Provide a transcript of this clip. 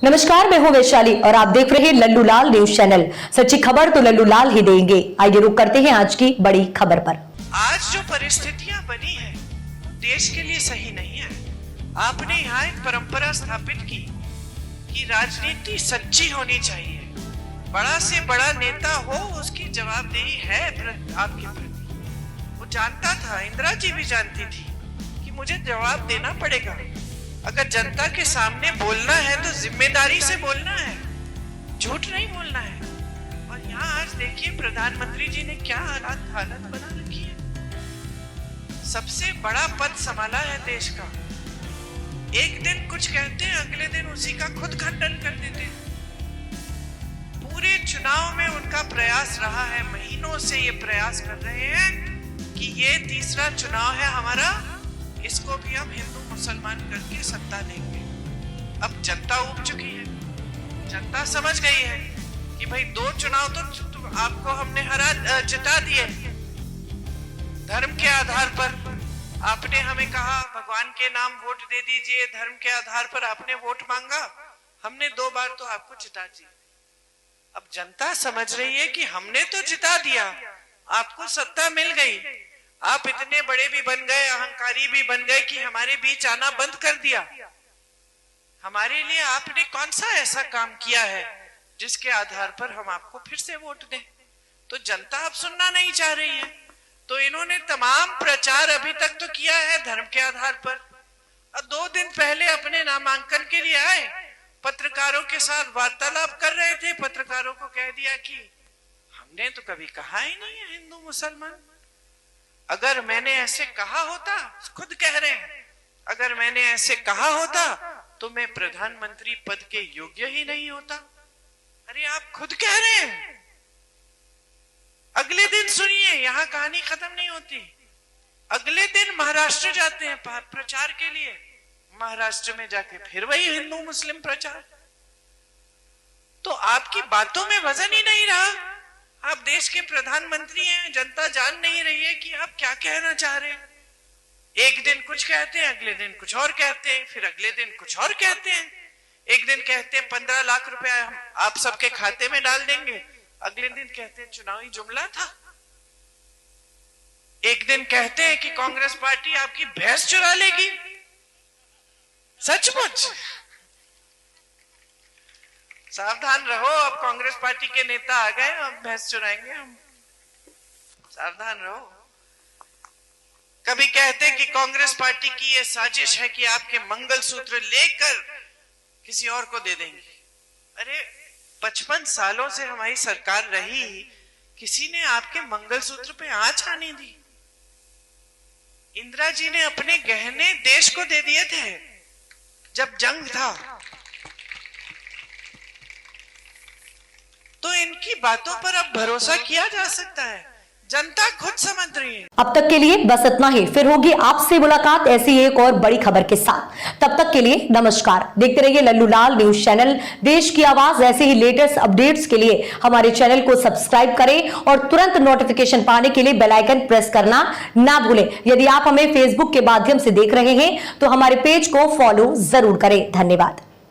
नमस्कार, मैं हूं वैशाली और आप देख रहे हैं लल्लू लाल न्यूज चैनल। सच्ची खबर तो लल्लू लाल ही देंगे। आइए रुक करते हैं आज की बड़ी खबर पर। आज जो परिस्थितियां बनी है देश के लिए सही नहीं है। आपने यहाँ एक परंपरा स्थापित की कि राजनीति सच्ची होनी चाहिए। बड़ा से बड़ा नेता हो उसकी जवाबदेही है आपके प्रति। वो जानता था, इंदिरा जी भी जानती थी कि मुझे जवाब देना पड़ेगा। अगर जनता के सामने बोलना है तो जिम्मेदारी से बोलना है, झूठ नहीं बोलना है। और यहाँ आज देखिए प्रधानमंत्री जी ने क्या हालत बना रखी है। सबसे बड़ा पद संभाला है देश का। एक दिन कुछ कहते हैं, अगले दिन उसी का खुद खंडन कर देते हैं। पूरे चुनाव में उनका प्रयास रहा है, महीनों से ये प्रयास कर रहे हैं कि ये तीसरा चुनाव है हमारा, इसको भी हम हिंदू मुसलमान करके सत्ता लेंगे। अब जनता उब चुकी है, जनता समझ गई है कि भाई दो चुनाव तो आपको हमने जिता दिए। धर्म के आधार पर आपने हमें कहा भगवान के नाम वोट दे दीजिए, धर्म के आधार पर आपने वोट मांगा, हमने 2 बार तो आपको जिता दिया। अब जनता समझ रही है कि हमने तो जिता दिया, आपको सत्ता मिल गई, आप इतने बड़े भी बन गए, अहंकारी भी बन गए कि हमारे बीच आना बंद कर दिया। हमारे लिए आपने कौन सा ऐसा काम किया है जिसके आधार पर हम आपको फिर से वोट दें? तो जनता अब सुनना नहीं चाह रही है। तो इन्होंने तमाम प्रचार अभी तक तो किया है धर्म के आधार पर। और 2 दिन पहले अपने नामांकन के लिए आए, पत्रकारों के साथ वार्तालाप कर रहे थे। पत्रकारों को कह दिया कि हमने तो कभी कहा ही नहीं है हिंदू मुसलमान। अगर मैंने ऐसे कहा होता, खुद कह रहे हैं, अगर मैंने ऐसे कहा होता तो मैं प्रधानमंत्री पद के योग्य ही नहीं होता। अरे आप खुद कह रहे हैं। अगले दिन सुनिए, यहां कहानी खत्म नहीं होती। अगले दिन महाराष्ट्र जाते हैं प्रचार के लिए। महाराष्ट्र में जाके फिर वही हिंदू मुस्लिम प्रचार। तो आपकी बातों में वजन ही नहीं रहा। आप देश के प्रधानमंत्री हैं, जनता जान नहीं रही है कि आप क्या कहना चाह रहे हैं। एक दिन कुछ कहते हैं, अगले दिन कुछ और कहते हैं, फिर अगले दिन कुछ और कहते हैं। एक दिन कहते हैं 15 लाख रुपया हम आप सबके खाते में डाल देंगे, अगले दिन कहते हैं चुनावी जुमला था। एक दिन कहते हैं कि कांग्रेस पार्टी आपकी भैंस चुरा लेगी। सचमुच सावधान रहो, अब कांग्रेस पार्टी के नेता आ गए, अब भैंस चुराएंगे हम। सावधान रहो। कभी कहते कि कांग्रेस पार्टी की ये साजिश है कि आपके मंगलसूत्र लेकर किसी और को दे देंगे। अरे 55 सालों से हमारी सरकार रही, किसी ने आपके मंगलसूत्र पे आंच आने दी? इंदिरा जी ने अपने गहने देश को दे दिए थे जब जंग था। तो इनकी बातों पर अब भरोसा किया जा सकता है, जनता खुद समझ रही है। अब तक के लिए बस इतना ही, फिर होगी आपसे मुलाकात ऐसी एक और बड़ी खबर के साथ। तब तक के लिए नमस्कार। देखते रहिए लल्लू लाल न्यूज चैनल, देश की आवाज। ऐसे ही लेटेस्ट अपडेट्स के लिए हमारे चैनल को सब्सक्राइब करें और तुरंत नोटिफिकेशन पाने के लिए बेल आइकन प्रेस करना ना भूलें। यदि आप हमें फेसबुक के माध्यम से देख रहे हैं तो हमारे पेज को फॉलो जरूर करें। धन्यवाद।